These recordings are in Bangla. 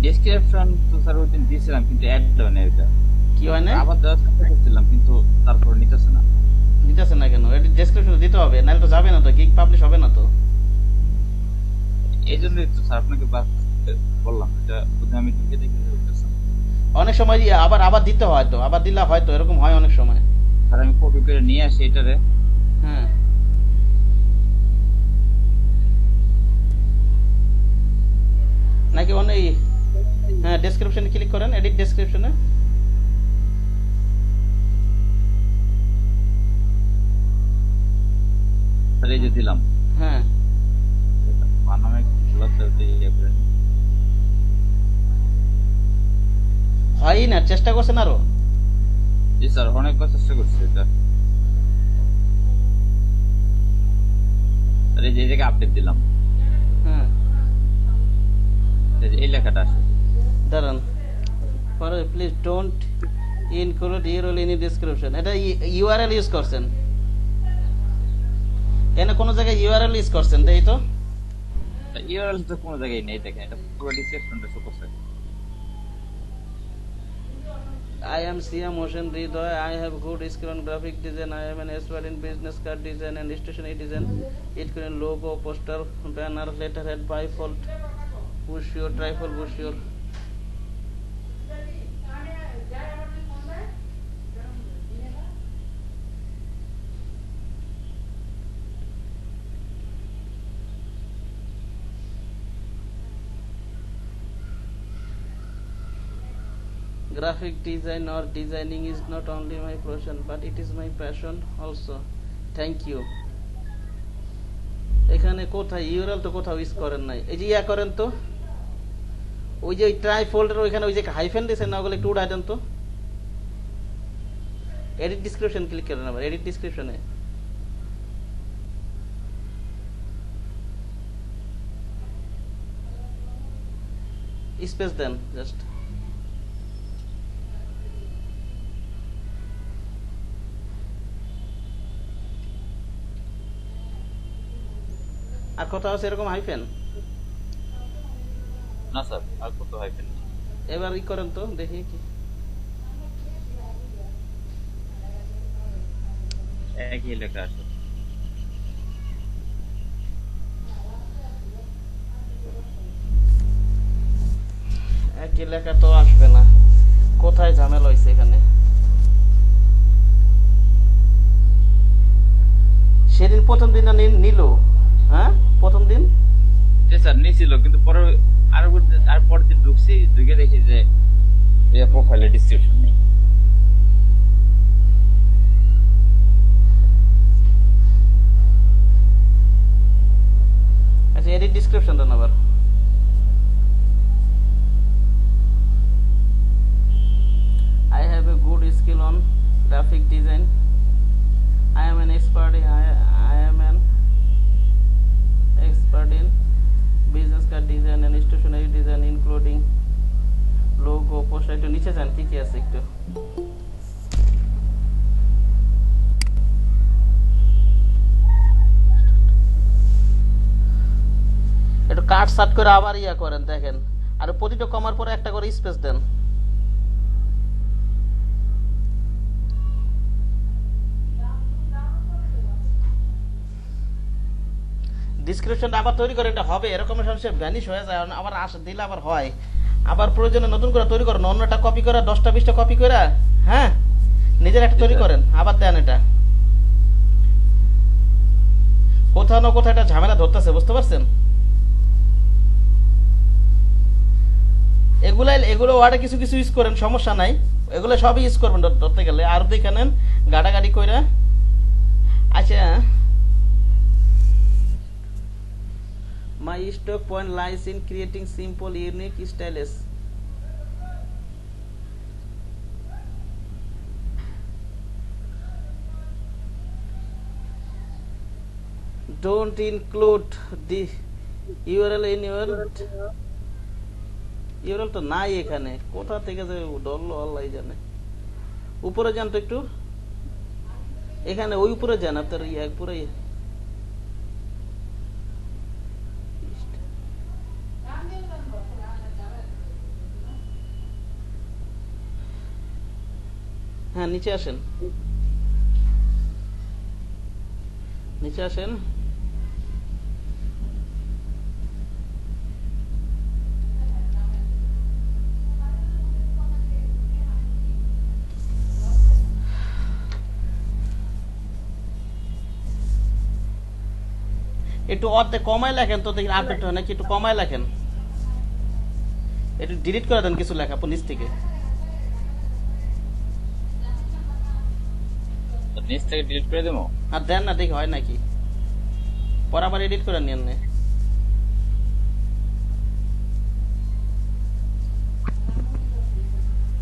ডেসক্রিপশন তো স্যার ওই দিন দিয়েছিলাম, কিন্তু অ্যাড দেওয়া নেই ওইটা। কি হয় না? আবার দেওয়ার চেষ্টা করছিলাম, কিন্তু তারপর নিতেছে না। দিতেছে না কেন? এটি ডেসক্রিপশনে দিতে হবে, নাহলে তো যাবে না, তো গিগ পাবলিশ হবে না তো। এই জন্যই তো স্যার আপনাকে বললাম, এটা প্রথমে আমি ঢুকে দেখে করতেছি। অনেক সময় আবার আবার দিতে হয়, তো আবার দিলে হয়তো এরকম হয় অনেক সময়। স্যার আমি কপি করে নিয়ে আসি এটারে। হ্যাঁ, নাকি অনেক। হ্যাঁ, ডেসক্রিপশনে ক্লিক করেন, এডিট ডেসক্রিপশনে। স্যার এই যে দিলাম। হ্যাঁ, বানামে ভুলাতে ইয়ে করে নিই। হয়ই না, চেষ্টা করছেন আরো? জি স্যার, অনেকবার চেষ্টা করছি এটা। স্যার এই যে এই জায়গায় আপডেট দিলাম, হ্যাঁ, এই যে এই লেখাটা আসে। দাঁড়ান। পরে please don't include ইউরল in description, এটা ইউআরএল ইউজ করছেন? এনে কোনো জায়গায় ইউআরএল ইউজ করছেন তাই তো? ইউআরএল তো কোনো জায়গায় নেই, দেখেন এটা পুরো ডিসক্রিপশনটা শো করছে। I am Sia Motion Ridoy. I have good skill on graphic design. I am an expert in business card design and stationery design. It can logo, poster, banner, letterhead, bifold, push your, trifold, push your. Graphic design or designing is not only my profession, but it is my passion also. Thank you. এখানে কোথায় ইউআরএল তো কোথাও ইউজ করেন নাই, এই যে ইয়া করেন তো, ওই যে ট্রাই ফোল্ডার ওইখানে ওই যে হাইফেন দিয়েছেন না, ওগুলো একটু উঠাই দেন তো। এডিট ডিসক্রিপশন ক্লিক করেন, আবার এডিট ডিসক্রিপশনে স্পেস দেন জাস্ট। আর কোথাও আছে এরকম হাইফেন? না স্যার, আর কত হাইফেন নেই। এবার ই করেন তো দেখি কি। একই লেখা আসে। একই লেখা তো আসবে না, কোথায় ঝামেলা হয়েছে এখানে? সেদিন প্রথম দিন না নিল? হ্যাঁ, প্রথম দিন। জি স্যার নিয়েছিল, কিন্তু পরে আর পরের দিন ঢুকছি, ঢুকে দেখি যে প্রোফাইলে ডিসক্রিপশন নেই। আচ্ছা, এডিট ডিসক্রিপশন দেন আবার। I have a good skill on graphic design. I am an expert in business card design and stationery design including logo, poster. একটু নিচে যান, কি কি আছে একটু। একটু কাট সাট করে আবার ইয়া করেন দেখেন, আর প্রতিটা কমার পরে একটা করে স্পেস দেন। ডিসক্রিপশনটা আবার তৈরি করে, এটা হবে এরকম সমস্যা, ভ্যানিশ হয়ে যায়, আবার দিলে আবার হয়, আবার প্রয়োজনে নতুন করে তৈরি করেন, অন্যটা কপি করে 10টা 20টা কপি করে, হ্যাঁ, নিজের একটা তৈরি করেন, আবার দেন। এটা কোথাও না কোথাও একটা ঝামেলা ধরতেছে, বুঝতে পারছেন? এগুলো ওয়ার্ডে কিছু কিছু ইউজ করেন, সমস্যা নাই, এগুলো সবই ইউজ করবেন ধরতে গেলে, আর দেখে নেন গাড়াগাড়ি কইরা। আচ্ছা, my stock point lies in creating simple unique styles. Don't include the URL in your URL তো নাই এখানে, কোথা থেকে যে ধরলো আল্লাহ জানে। উপরে যান তো একটু, এখানে ওই উপরে যান, আপনার পুরো হ্যাঁ নিচে আসেন, নিচে আসেন। একটু অর্ধেক কমায় লেখেন তো, দেখি আপডেট হয় নাকি, একটু কমায় লেখেন, একটু ডিলিট করে দেন কিছু লেখা নিচ থেকে। তো নিচ থেকে ডিলিট করে দেবো। আর দেন না, দেখি হয় নাকি, পরে আবার এডিট করে নিয়েন না।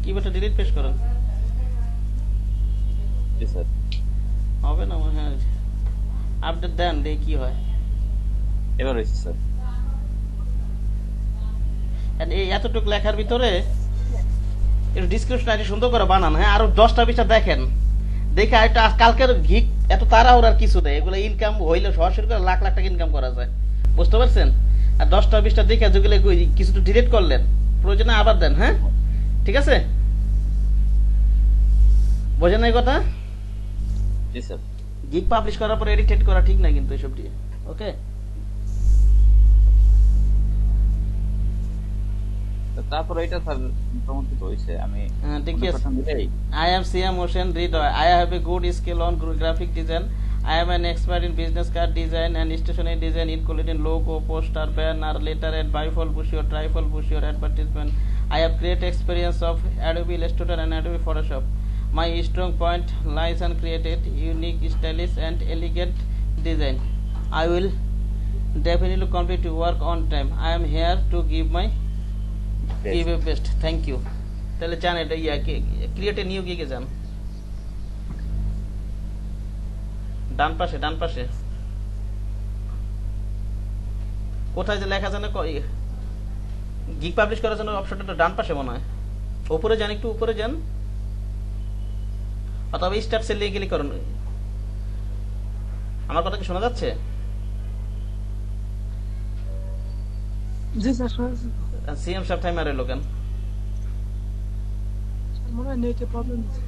কিবোর্ডে ডিলিট পেশ করেন, জি স্যার। হবে না মনে হয়। আপডেট দেন, দেখি কি হয়। এবার হয়েছে স্যার। And এই এতটুকু লেখার ভিতরে একটু ডিসক্রিপশন একটু সুন্দর করে বানান, হ্যাঁ, আরো 10টা 20টা দেখেন, দেখে একটা কালকের ঘিক এত তাড়াহুড়ার কিছু দেয়, এগুলো ইনকাম হইলে সরাসরি করে লাখ লাখ টাকা ইনকাম করা যায়, বুঝতে পারছেন? আর 10টা 20টা দেখে যেগুলো কিছু ডিলিট করলেন, প্রয়োজনে আবার দেন, হ্যাঁ, ঠিক আছে? বোঝেন না এই কথা? জি স্যার। গিগ পাবলিশ করার পর এডিট করা ঠিক না কিন্তু এসব দিয়ে, ওকে? তো তারপর এটা স্যার মোটামুটি তো হয়েছে। আমি ঠিক অনেক আছে। কথা মিলাই। I am Siam Hossain Hridoy. I have a good skill on graphic design. I am an expert in business card design and stationery design, including logo, poster, banner, letterhead, bifold, brochure, trifold, brochure, advertisement. I have great experience of Adobe Illustrator and Adobe Photoshop. My strong point lies on created, unique, stylish, and elegant design. I will definitely complete to work on time. I am here to give my best. Thank you. তাহলে যান, এটা ক্রিয়েট এ নিউ গিগে যান, ডান পাশে, ডান পাশে কোথায় যে লেখা জানে গিগ পাবলিশ করার জন্য অপশনটা ডান পাশে মনে হয়। উপরে যান, একটু উপরে যান, অথবা স্টার্ট সেল ক্লিক করুন। আমার কথা কি শোনা যাচ্ছে? জি স্যার, শুনেছি। সিএম সাহেব টাইম আর এলো কেন? মনে হয় নেটে প্রবলেম আছে।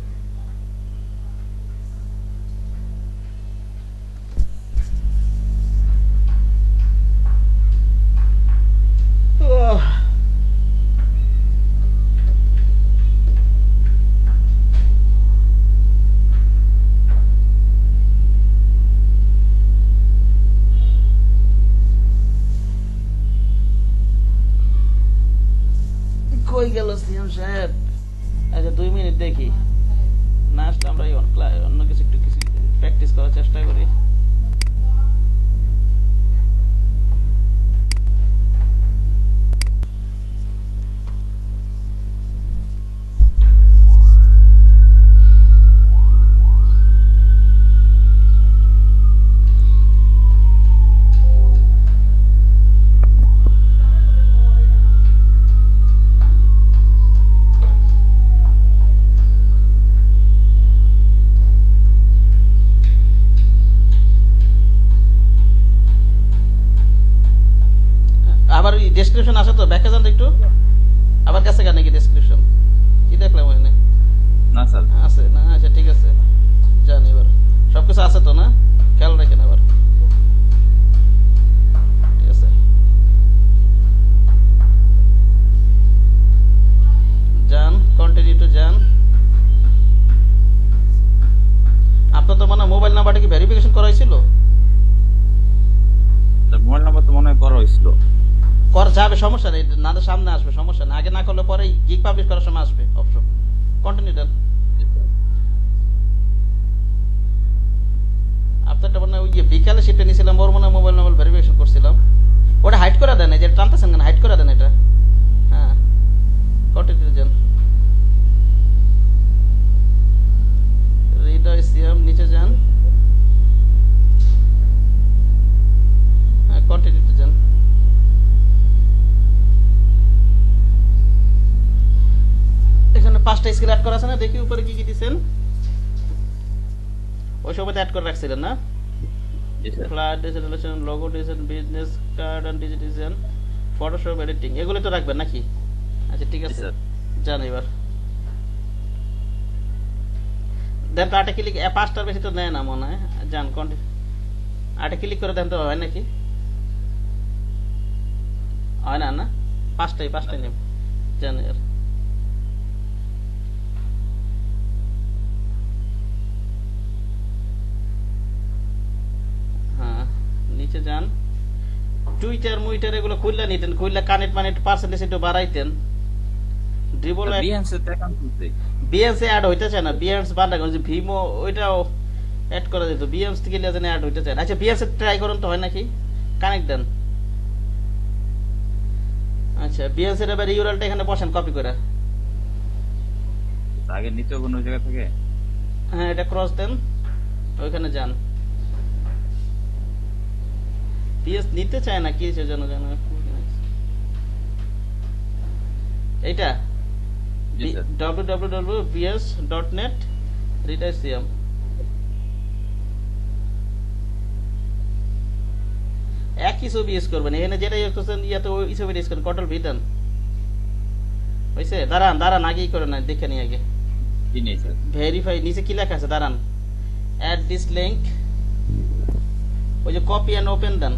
কই গেল সিএম সাহেব? আচ্ছা 2 মিনিট দেখি, না আসলে আমরা অন্য কিছু একটু কিছু প্র্যাকটিস করার চেষ্টা করি। আবার ডেসক্রিপশন আছে তো, ব্যাকে যান একটু, আবার কাছে গা নাকি ডেসক্রিপশন? কি দেখলাম ওখানে? না স্যার। আছে না? আচ্ছা ঠিক আছে, যান এবার, সবকিছু আছে তো না? খেয়াল রাখেন আবার, ঠিক আছে? যান, কন্টিনিউ টু যান। আপনার তো মানে মোবাইল নাম্বারটা কি ভেরিফিকেশন করা হয়েছিল? মোবাইল নাম্বার তো মনে হয় করা হয়েছিল। করা যাবে, সমস্যা নেই, না তো সামনে আসবে, সমস্যা নেই, আগে না করলে পরে গিগ পাবলিশ করার সময় আসবে অপশন। কন্টিনিউ দেন। আপনারটা মনে হয় ওই বিকালে শিফটে নিয়েছিলাম, ওর মনে হয় মোবাইল নাম্বার ভেরিফিকেশন করছিলাম, ওটা হাইড করে দেন, এই যে টানতেছেন কেন, হাইড করে দেন এটা। হ্যাঁ, কন্টিনিউ দেন। হৃদয় সিএম নিচে যান, হ্যাঁ কন্টিনিউ যান। এখানে 5টা স্কিল অ্যাড করা আছে না, দেখি উপরে কি কি দিচ্ছেন, ওই সময় অ্যাড করে রাখছিলেন না? Flat digitization, logo design, business card and digitization, Photoshop editing, এগুলো তো রাখবেন নাকি? আচ্ছা ঠিক আছে, যান এবার। দেন তো আটে ক্লিক, পাঁচটার বেশি তো নেয় না মনে হয়। যান আটে ক্লিক করে দেন তো, হয় নাকি? হয় না না, পাঁচটাই নেব। যান এর হ্যাঁ, নিচে যান। টুইটার মুইটার এগুলো খুললে নিতেন, খুললে কানেক্ট মানে পার্সেন্টেজ একটু বাড়াইতেন। ড্রিবল বিএনসি তে অ্যাকাউন্ট খুলতে বিএমসি অ্যাড হইতেছে না, বিএমস বান্ডা করছে ভিমো, ওইটাও অ্যাড করা যেত, বিএমস থেকে যেন অ্যাড হইতেছে না। আচ্ছা বিএমসি ট্রাই করুন তো, হয় নাকি? কানেক্ট দেন। আচ্ছা বিএমসি এর এবার ইউআরএলটা এখানে বসান কপি করে। আগে নিচে কোনো জায়গা থেকে হ্যাঁ এটা ক্রস দেন, ওইখানে যান। বিএস নিতে চায় না কি জন্য জানো? এইটা জি স্যার www.bs.net /CM। একই ছবি ইউজ করবেন, এখানে যেটা ইউজ করছেন ইয়াতে ওই ছবি ইউজ করেন, কন্ট্রোল ভি দেন। হয়েছে? দাঁড়ান আগেই করে না, দেখে নি আগে। জি নেই স্যার ভেরিফাই নিচে কি লেখা আছে দাঁড়ান, অ্যাড দিস লিংক, ওই যে কপি এন্ড ওপেন দেন।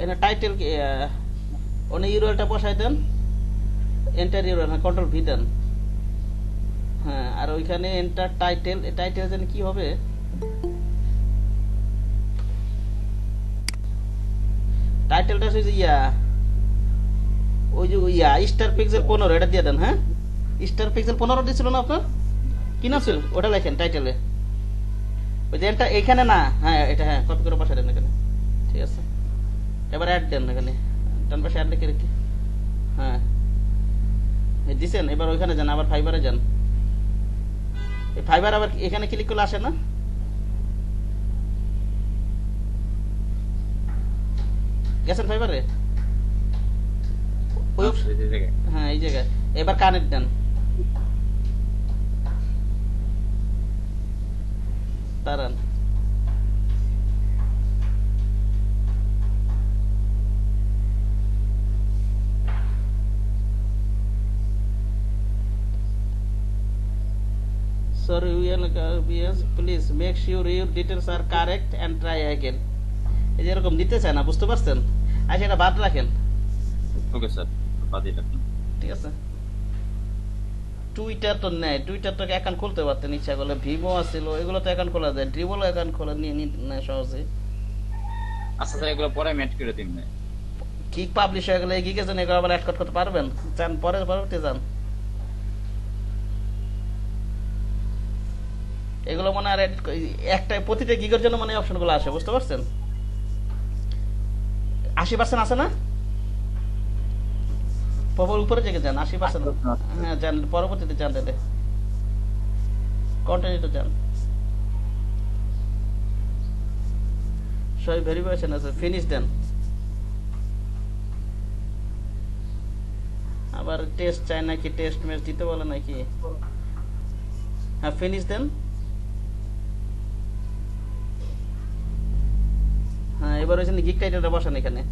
এখানে টাইটেল ওনে ইউআরএলটা বসাই দেন, এন্টার ইউআরএল, হ্যাঁ কন্ট্রোল ভি দেন। হ্যাঁ আর ওইখানে এন্টার টাইটেল, টাইটেল জানি কি হবে, টাইটেলটা হচ্ছে যে ওই যে স্টার পিক্সেল 15 এটা দিয়ে দেন। হ্যাঁ স্টার পিক্সেল 15 দিছিল না আপনার, কি নাম ছিল ওটা লেখেন টাইটেলে। ওই যে এটা এখানে না, হ্যাঁ এটা, হ্যাঁ কপি করে বসাই দেন এখানে। ঠিক আছে, এবার অ্যাড দেন এখানে, ডান পাশে অ্যাড লিখে রেখে, হ্যাঁ দিছেন। এবার ওইখানে যান, আবার ফাইবারে যান। এই ফাইবার আবার এখানে ক্লিক করলে আসে না? গেছেন ফাইবারে? ওই হ্যাঁ এই জায়গায় এবার কানেক্ট দেন। দাঁড়ান, sorry yes please make sure your details are correct and try again। এই যে এরকম দিতে চায় না, বুঝতে পারছেন? আচ্ছা এটা বাদ রাখেন। ওকে স্যার বাদ দিয়ে রাখুন। ঠিক আছে, টুইটার তো নেই, টুইটার তো অ্যাকাউন্ট খুলতে পারতেন ইচ্ছা করলে, ভিভো আছিল এগুলো তো অ্যাকাউন্ট খোলা যায়, ড্রিবল অ্যাকাউন্ট খোলা নিয়ে নেয় সহজে। আচ্ছা স্যার এগুলো পরে ম্যাট করে দিন না। কিক পাবলিশ হয়ে গেলে এগিয়ে গেছেন, এগুলো আবার অ্যাড করতে পারবেন, চান পরে পরবর্তী যান। এগুলো মনে আর একটা প্রতিটা গিগের জন্য মানে অপশনগুলো আসে, বুঝতে পারছেন? 80% আছে না? উপরে জেগে যান 80%। হ্যাঁ যান, পরবর্তীতে যান, তাহলে কন্টিনিউতে যান। সবাই ভেরিফিকেশন আছে, ফিনিশ দেন। আবার টেস্ট চাই নাকি, টেস্ট ম্যাচ দিতে বলে নাকি? হ্যাঁ ফিনিশ দেন। হ্যাঁ এবার হচ্ছে গিগ টাইটেলটা বসান এখানে।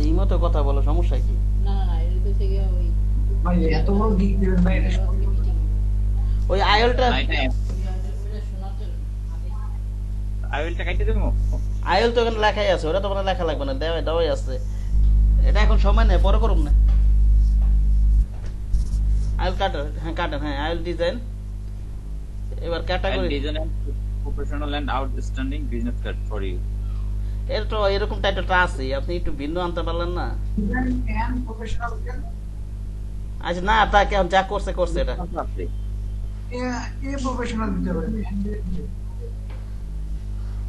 এই মতো কথা বলো, সমস্যা কি? ওই আইএলটা আইওএলটা কাটতে দেবো। আইএল তো এখানে লেখাই আছে, ওটা তো মানে লেখা লাগবে না, দেওয়াই আছে। এটা এখন সময় নেই, পরে করুন না। আইএল কাটার, হ্যাঁ কাটার, হ্যাঁ আইএল ডিজাইন। এবার category design professional and outstanding business card for you. এর তো এরকম টাইটেলটা আছে, আপনি একটু ভিন্ন আনতে পারলেন না? আচ্ছা না, তা কেমন যা করছে এটা।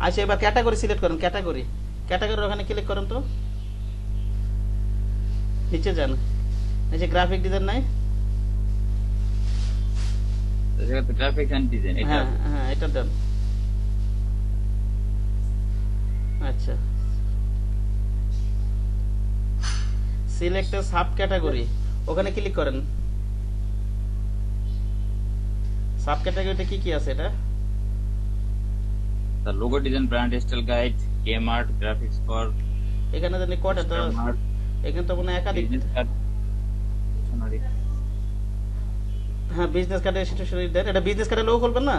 আচ্ছা এবার ক্যাটাগরি সিলেক্ট করেন, ক্যাটাগরি ওখানে ক্লিক করেন তো, নিচে যান, নিচে গ্রাফিক ডিজাইন নাই? গ্রাফিক্স এন্ড ডিজাইন এটা। হ্যাঁ হ্যাঁ এটা দেন। আচ্ছা, সিলেক্ট সাব ক্যাটাগরি, ওখানে ক্লিক করেন। সাব ক্যাটাগরিতে কি কি আছে এটা? The logo design, brand style guide, game art, graphics for এখানে জানি কয়টা তো, custom art, এখানে তো মনে হয় একাধিক। business card, stationery. হ্যাঁ, বিজনেস কার্ডের স্টেশনারি দেন। এটা বিজনেস কার্ডের লোগো খুলবেন না?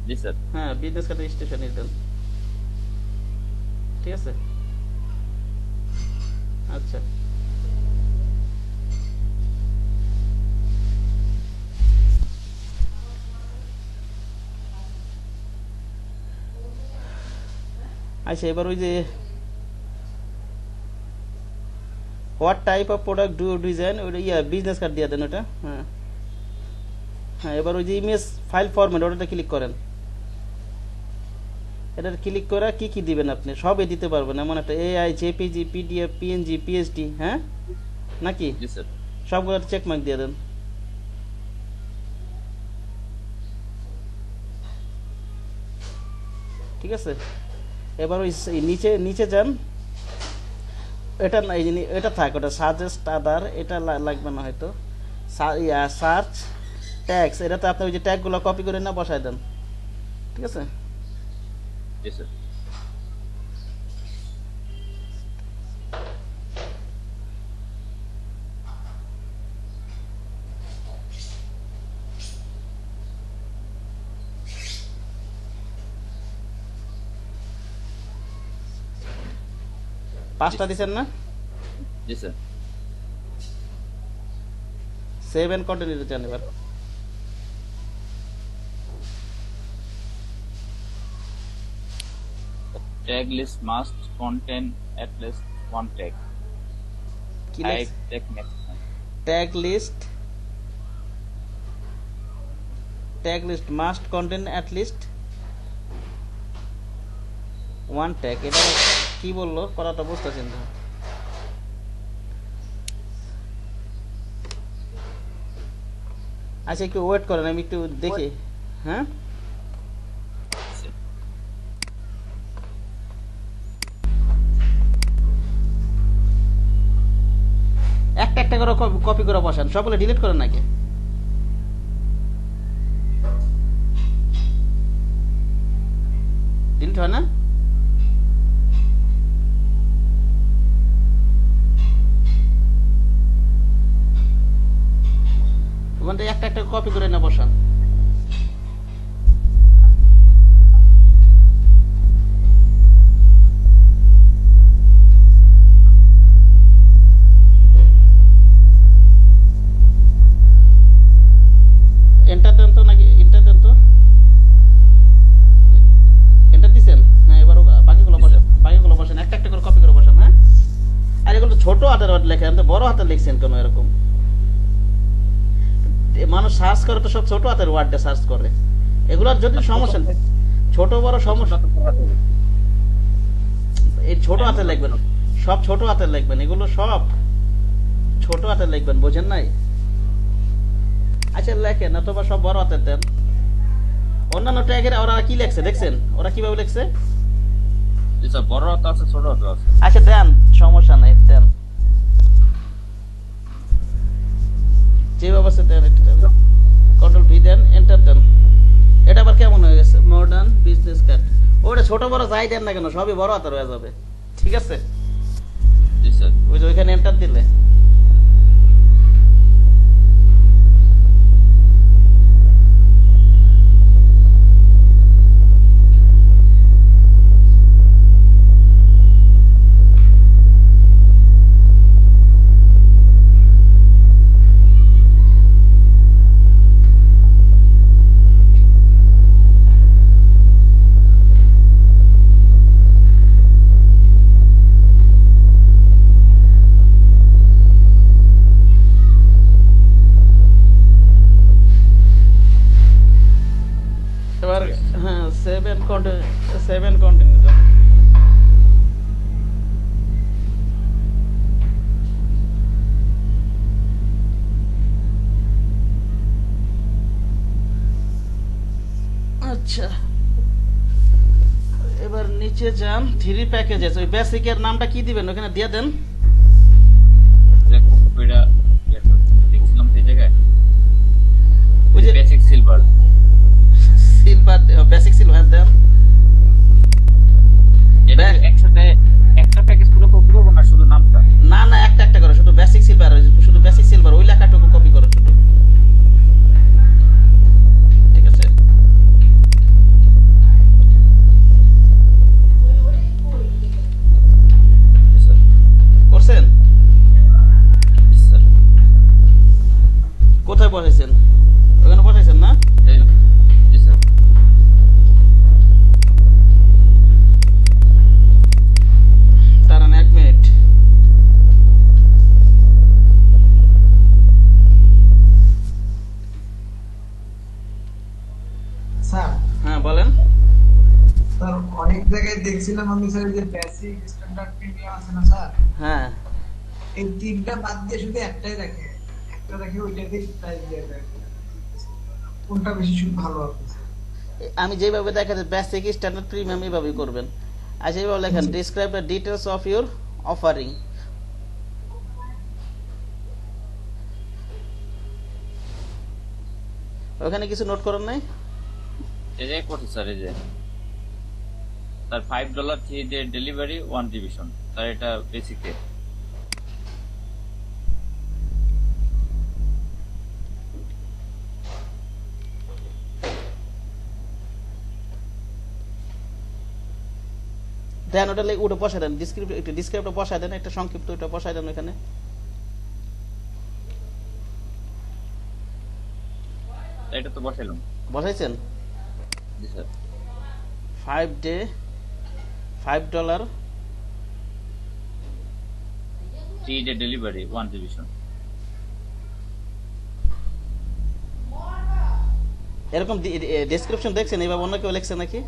জি স্যার। হ্যাঁ, বিজনেস কার্ডের স্টেশনারি দেন। ঠিক আছে, আচ্ছা। আচ্ছা, এবার ওই যে what type of product do design, ওটা বিজনেস কার্ড দিয়ে দেন ওটা। হ্যাঁ হ্যাঁ, এবার ওই যে ইমেজ ফাইল ফরম্যাট, ওটাতে ক্লিক করেন। এটা ক্লিক করে কি কি দিবেন আপনি সবই দিতে পারবেন, এমন একটা AI, JPG, PDF, PNG, PSD, হ্যাঁ নাকি জি স্যার। সবগুলো চেক মার্ক দিয়ে দেন। ঠিক আছে, এবার ওই নিচে নিচে যান। এটা না, এই যে এটা থাক, ওটা সাজেস্ট আদার, এটা লাগবে না হয়তো। সার্চ ট্যাগস, এটাতে আপনি ওই যে ট্যাগগুলো কপি করে না বসায় দেন। ঠিক আছে, জি স্যার। পাঁচটা দিচ্ছেন না? জি স্যার। সেভ এন্ড কন্টিনিউ যান। এবার Tag list must contain at least one tag. কি Type লেখছে? tag maximum. Tag list must contain at least one tag. এটা কি বললো করাটা বুঝতেছেন না। আচ্ছা, একটু ওয়েট করেন, আমি একটু দেখি। হ্যাঁ, Sir. একটা একটা করে কপি করে বসান, সবগুলো ডিলিট করেন নাকি? ডিলিট হয় না? ওখান থেকে একটা একটা কপি করে না বসান। এন্টার দেন তো, নাকি এন্টার দেন তো, এন্টার দিছেন? হ্যাঁ, এবার বাকিগুলো বসান, বাকিগুলো বসান, একটা একটা করে কপি করে বসান। হ্যাঁ, আর এগুলো তো ছোট হাতের লেখা, তো বড় হাতের লিখছেন কেন এরকম? মানুষ সার্চ করে তো সব ছোট হাতের ওয়ার্ডে সার্চ করে, এগুলোর যদি সমস্যা নেই, ছোট বড় সমস্যা, এই ছোট হাতে লিখবেন, সব ছোট হাতে লিখবেন, এগুলো সব ছোট হাতে লিখবেন, বোঝেন নাই? আচ্ছা, লেখেন, অথবা সব বড় হাতের দেন। অন্যান্য ট্যাগের ওরা কি লিখছে দেখছেন? ওরা কিভাবে লিখছে? জি স্যার, বড় হাতে আছে, ছোট হাতে আছে। আচ্ছা, দেন, সমস্যা নাই, দেন যেভাবে আছে দেন। কন্ট্রোল ভি দেন, এন্টার দেন। এটা আবার কেমন হয়ে গেছে? Modern business card. ওটা ছোট বড় যাই দেন না কেন, সবই বড় হাতের হয়ে যাবে। ঠিক আছে, জি স্যার। ওই যে ওইখানে এন্টার দিলে এবার। হ্যাঁ, সেভেন কন্টিনিউ। আচ্ছা, এবার নিচে যান, 3 প্যাকেজেস, ওই বেসিকের নামটা কি দিবেন ওখানে দিয়ে দেন। যে কপিটা দেখছিলাম সেই জায়গায় ওই যে basic silver silver, basic silver দেন। এটা একসাথে একটা প্যাকেজ পুরো কপি করবো না, শুধু নামটা? না না, একটা একটা করে, শুধু বেসিক সিলভার, শুধু বেসিক সিলভার ওই লেখাটুকু কপি করো শুধু, ঠিক আছে? স্যার করছেন? স্যার কোথায় বসাইছেন? ওখানে বসাইছেন না? জি স্যার। দাঁড়ান 1 মিনিট। স্যার হ্যাঁ বলেন। স্যার অনেক জায়গায় দেখছিলাম আমি স্যার যে বেসিক স্ট্যান্ডার্ড প্রিমিয়াম আছে না স্যার, হ্যাঁ এই তিনটা বাদ দিয়ে শুধু একটাই রাখে, একটা রাখে ওইটাতেই প্রাইস দিয়ে দেয়। কোনটা বেশি ভালো হবে স্যার? আমি যেভাবে দেখাচ্ছি বেসিক স্ট্যান্ডার্ড প্রিমিয়াম এইভাবেই করবেন। আচ্ছা এইভাবে লেখেন, describe the details of your offering. ওখানে কিছু নোট করেন নাই? এই যে করছি স্যার, এই যে তার $5 3 ডে ডেলিভারি 1 ডিভিশন, তার এটা বেসিকে। দেন ওটা ওটা বসায় দেন, একটু ডিসক্রিপ্টটা বসায় দেন, একটা সংক্ষিপ্ত ওটা বসায় দেন ওখানে। এটা তো বসাইলাম। বসাইছেন? জি sir. 5 day $5 3 day delivery 1 division. এরকম ডেসক্রিপশন দেখছেন? এইভাবে অন্য কেউ লেখছে নাকি?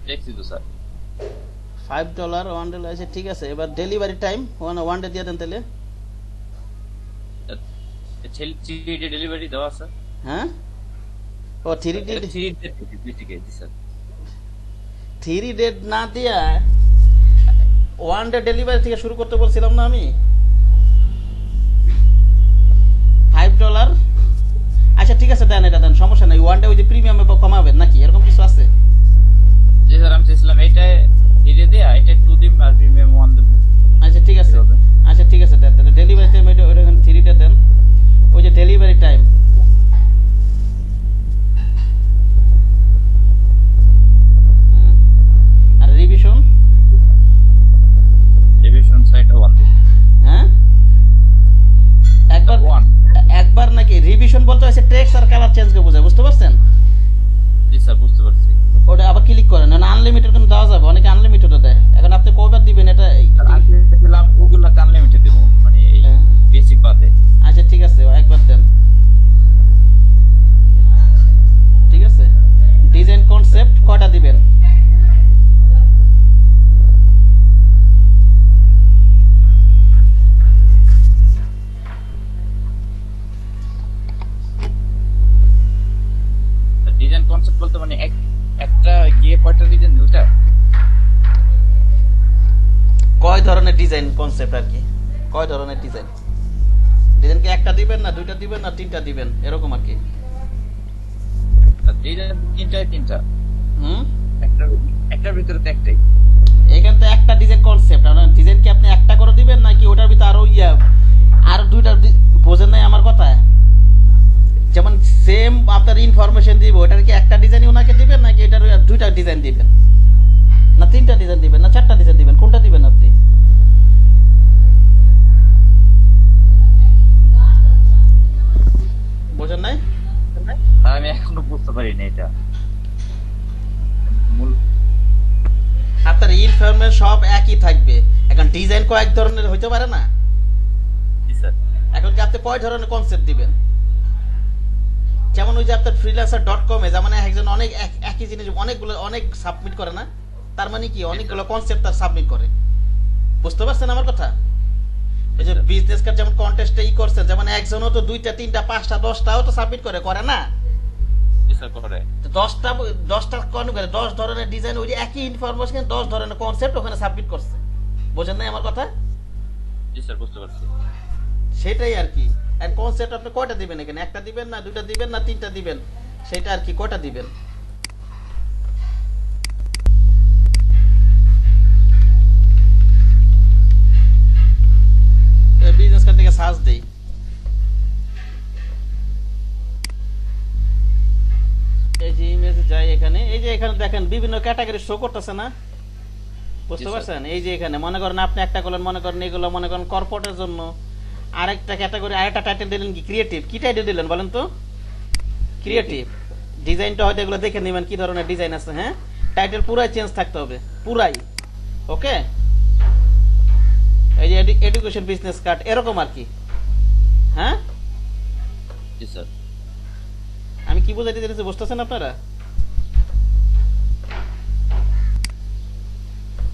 দেখছি তো স্যার। $5 $1 আছে, ঠিক আছে। এবার ডেলিভারি টাইম 1 ডে দিয়ে দেন তাহলে। 3 ডে ডেলিভারি দেওয়া স্যার। হ্যাঁ, ও 3 ডে, 3 ডে বেসিকে। জি স্যার। 3 ডে না দিয়া 1 ডে ডেলিভারি থেকে শুরু করতে বলছিলাম না আমি? $5। আচ্ছা ঠিক আছে, দেন এটা দেন, সমস্যা নাই। 1 ডে ওই যে প্রিমিয়ামে কমাবেন নাকি এরকম কিছু আছে? জি স্যার, আমি চাইছিলাম এইটায় 3 ডে দেয়া, এটা 2 দিন আর প্রিমিয়াম 1 দিন। আচ্ছা ঠিক আছে, আচ্ছা ঠিক আছে, দেন তাহলে ডেলিভারি টাইম ওইখানে 3 ডে দেন। ওই যে ডেলিভারি টাইম আর রিভিশন, ডিভিশন সাইট 1 দিন। হ্যাঁ একবার 1। একবার নাকি রিভিশন বলতে হচ্ছে টেক্সট আর কালার চেঞ্জ করে বোঝায়, বুঝতে পারছেন? জি স্যার, বুঝতে পারছি। ওটা আবার ক্লিক করেন, না আনলিমিটেড কিন্তু দেওয়া যাবে, অনেকে আনলিমিটেডও দেয়। এখন আপনি কয়বার দিবেন এটা? আমি চাইছিলাম ওগুলা আনলিমিটেড দেব, মানে এই হ্যাঁ। বেসিক বাদে। আচ্ছা ঠিক আছে, একবার দেন, ঠিক আছে। ডিজাইন কনসেপ্ট কয়টা দিবেন? ডিজাইন কনসেপ্ট বলতে মানে একটা গিয়ে কয়টা ডিজাইন ওটা? কয় ধরনের ডিজাইন কনসেপ্ট আর কি, কয় ধরনের ডিজাইন? ডিজাইন কি একটা দিবেন না 2টা দিবেন না 3টা দিবেন এরকম আর কি? ডিজাইন তিনটা। হুম, একটার ভিতরে তো একটাই। এখান তো একটা ডিজাইন কনসেপ্ট, আপনার ডিজাইন কি আপনি একটা করে দিবেন নাকি ওটার ভিতরে আরো আর 2টা? বোঝেন নাই আমার কথা? যেমন সেম আপনার ইনফরমেশন দিব, ওটার কি একটা ডিজাইন ওনাকে দিবেন নাকি এটার 2টা ডিজাইন দিবেন না 3টা ডিজাইন দিবেন না 4টা ডিজাইন দিবেন? কোনটা দিবেন আপনি? বোঝেন নাই? আমি এখনো বুঝতে পারিনি এটা মূল। আপনার ইনফরমেশন সব একই থাকবে, এখন ডিজাইন কয়েক ধরনের হইতে পারে না? জি স্যার। এখন কি আপনি কয় ধরনের কনসেপ্ট দিবেন? যেমন ওই যে আপনার freelancer.com এ যেমন একজন অনেক একই জিনিস অনেক সাবমিট করে না, তার মানে কি অনেকগুলো কনসেপ্ট তার সাবমিট করে, বুঝতে পারছেন আমার কথা? এই যে বিজনেস কার্ড যেমন কন্টেস্টে করছেন, যেমন একজনও তো 2টা 3টা 5টা 10টাও তো সাবমিট করে না? জি স্যার করে। তো 10টা কোন করে 10 ধরনের ডিজাইন ওই যে একই ইনফরমেশন 10 ধরনের কনসেপ্ট ওখানে সাবমিট করছে, বোঝেন নাই আমার কথা? জি স্যার বুঝতে পারছি। সেটাই আর কি। আর কনসেপ্ট আপনি কয়টা দিবেন এখানে? একটা দিবেন না দুইটা দিবেন না তিনটা দিবেন, সেটা আর কি, কয়টা দিবেন? বিজনেস কার্ড থেকে সার্চ দেই। এই যে ইমেজে যাই, এখানে এই যে এখানে দেখেন বিভিন্ন ক্যাটাগরি শো করতেছে না, বুঝতে জি, স্যার। পারছেন? এই যে এখানে মনে করেন আপনি একটা করলেন, মনে করেন এগুলো মনে করেন কর্পোরেটের জন্য, আরেকটা ক্যাটাগরি আরেকটা টাইটেল দিলেন কি ক্রিয়েটিভ, কি টাইটেল দিলেন বলেন তো? ক্রিয়েটিভ। ডিজাইনটা হয়তো এগুলো দেখে নেবেন কি ধরনের ডিজাইন আছে, হ্যাঁ? টাইটেল পুরাই চেঞ্জ থাকতে হবে, পুরাই। ওকে, এই যে এডুকেশন বিজনেস কার্ড এরকম আর কি, হ্যাঁ? জি স্যার। আমি কি বোঝাইতে চাইছি বুঝতেছেন আপনারা?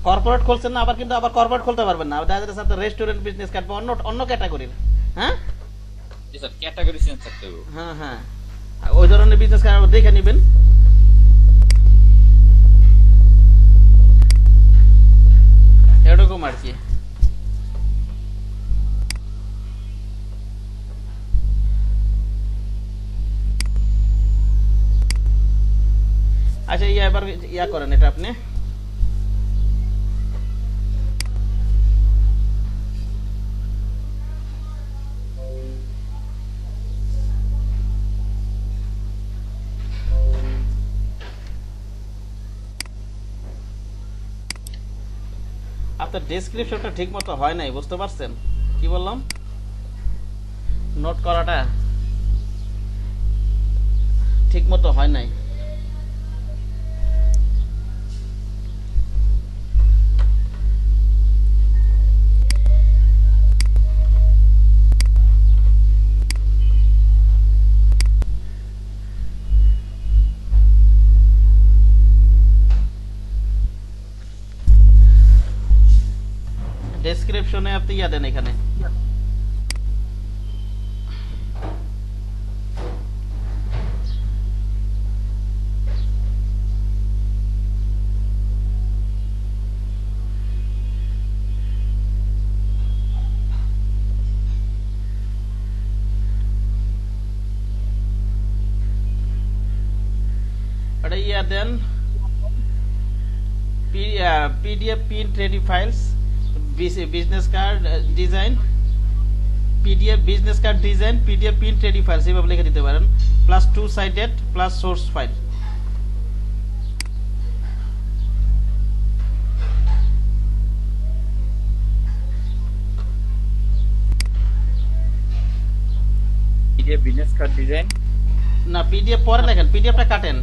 কর্পোরেট খুলছেন না, আবার কিন্তু আবার কর্পোরেট খুলতে পারবেন না, দেখা যাচ্ছে আপনার রেস্টুরেন্ট বিজনেস কার্ড বা অন্য অন্য ক্যাটাগরির, হ্যাঁ? জি স্যার, ক্যাটাগরি চেঞ্জ থাকতে হবে। হ্যাঁ হ্যাঁ, ওই ধরনের বিজনেস কার্ড দেখে নেবেন। এরকম আর কি। আচ্ছা, এবার ইয়া করেন এটা আপনি। আপনার ডেসক্রিপশনটা ঠিক মতো হয় নাই, বুঝতে পারছেন কি বললাম? নোট করাটা ঠিক মতো হয় নাই। ডেসক্রিপশনে আপনি ইয়া দেন এখানে, এটা ইয়া দেন PDF print ready files, business card design, PDF business card design, PDF print ready files এভাবে লিখে দিতে পারেন, plus 2 sided plus source file. PDF business card design. না, পিডিএফ পরে লেখেন, পিডিএফটা কাটেন।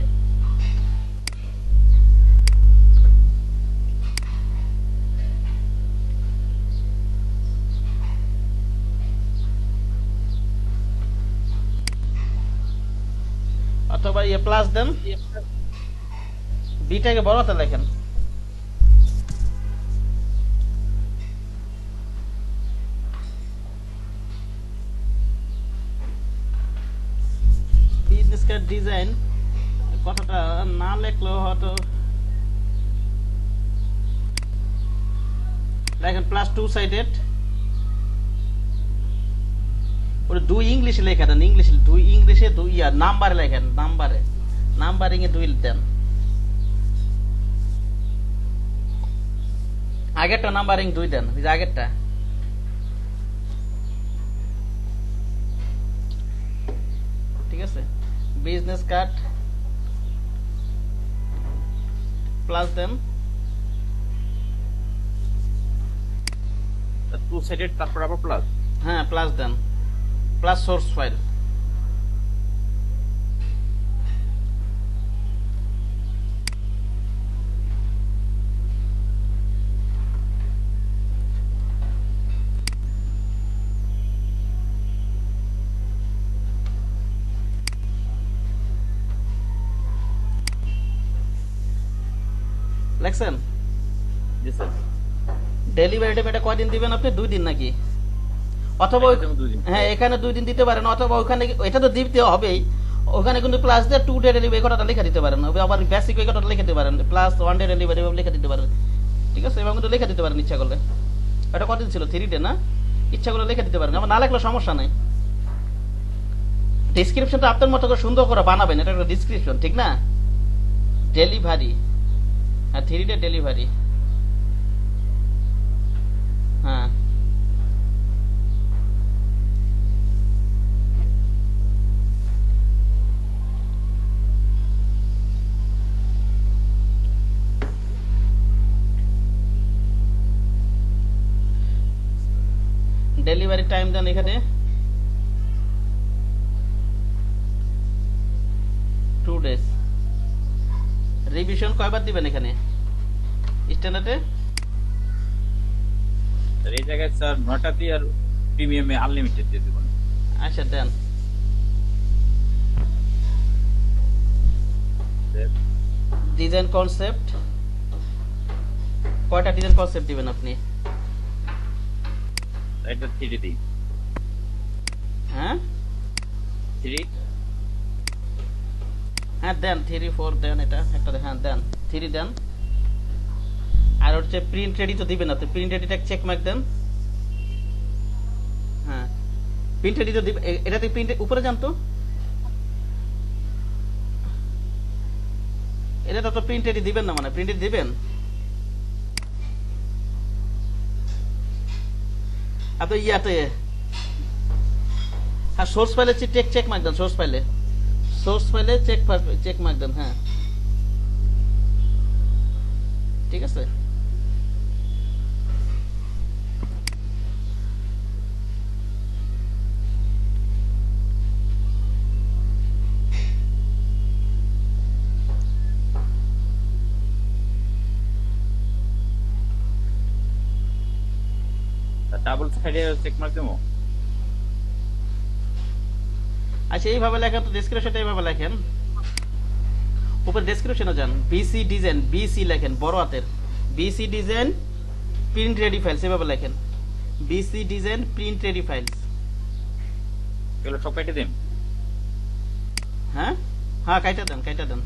অথবা ইয়ে প্লাস দেন, বিটাকে বড় হাতে লেখেন। বিজনেস কার্ড ডিজাইন কথাটা না লেখলেও হয়তো লেখেন প্লাস 2 সাইডেড। ওটা 2 ইংলিশে লেখা দেন, ইংলিশে 2 ইংলিশে 2 ইয়া নাম্বারে লেখেন, নাম্বারে নাম্বারিং এ 2 দেন। আগেরটা নাম্বারিং 2 দেন, ওই যে আগেরটা। ঠিক আছে, বিজনেস কার্ড প্লাস দেন, 2 সাইডেড, তারপর আবার প্লাস। হ্যাঁ প্লাস দেন, প্লাস সোর্স ফাইল। লেখছেন? জি স্যার। ডেলিভারি টাইম এটা কয়দিন দিবেন আপনি? 2 দিন নাকি? অথবা একদম 2 দিন। হ্যাঁ, এখানে 2 দিন দিতে পারেন, অথবা ওখানে এটা তো দিতে হবেই, ওখানে কিন্তু প্লাস দিয়ে 2 ডে ডেলিভারি কথাটা লিখে দিতে পারেন, আবার বেসিক ওই কথাটা লিখে দিতে পারেন, প্লাস 1 ডে ডেলিভারি লিখে দিতে পারেন। ঠিক আছে, এবার কিন্তু লিখে দিতে পারেন ইচ্ছা করলে। এটা কতদিন ছিল, 3 ডে না? ইচ্ছা করলে লিখে দিতে পারেন, আমার না লিখলে সমস্যা নাই। ডেসক্রিপশনটা আপনার মতো করে সুন্দর করে বানাবেন, এটা একটা ডেসক্রিপশন, ঠিক না? ডেলিভারি, হ্যাঁ 3 ডে ডেলিভারি, হ্যাঁ ডেলিভারি টাইম দেন এখানে 2 ডেজ। রিভিশন কয়বার দিবেন এখানে স্ট্যান্ডার্ডে? এই জায়গায় স্যার 9টা দিয়ে আর প্রিমিয়ামে আনলিমিটেড দিয়ে দেবেন। আচ্ছা দেন। ডিজাইন কনসেপ্ট, কয়টা ডিজাইন কনসেপ্ট দিবেন আপনি? এটা 3 দিই, হ্যাঁ 3 হ্যাঁ দেন, 3 4 দেন, এটা একটা হ্যাঁ দেন, 3 দেন। আর হচ্ছে প্রিন্ট রেডি তো দিবেন আপনি, প্রিন্ট রেডিটা চেক মার্ক দেন। হ্যাঁ প্রিন্ট রেডি তো দিবেন, এটাতে প্রিন্ট উপরে যান তো, এটা তো প্রিন্ট রেডি দিবেন না, মানে প্রিন্ট রেডি দিবেন আপনি ইয়াতে। হ্যাঁ সোর্স ফাইলে চেক মার্ক দেন, সোর্স ফাইলে চেক মার্ক দেন, হ্যাঁ ঠিক আছে। ডাবল সাইডে চেক মার্ক দেবো। আচ্ছা এইভাবে লেখেন তো, ডেসক্রিপশনটা এইভাবে লেখেন, উপরে ডেসক্রিপশনে যান, বিসি ডিজাইন, বিসি লেখেন বড় হাতের, BC design print ready files, এভাবে লেখেন BC design print ready files. এগুলো সব কেটে দিন। হ্যাঁ হ্যাঁ কাইটা দেন।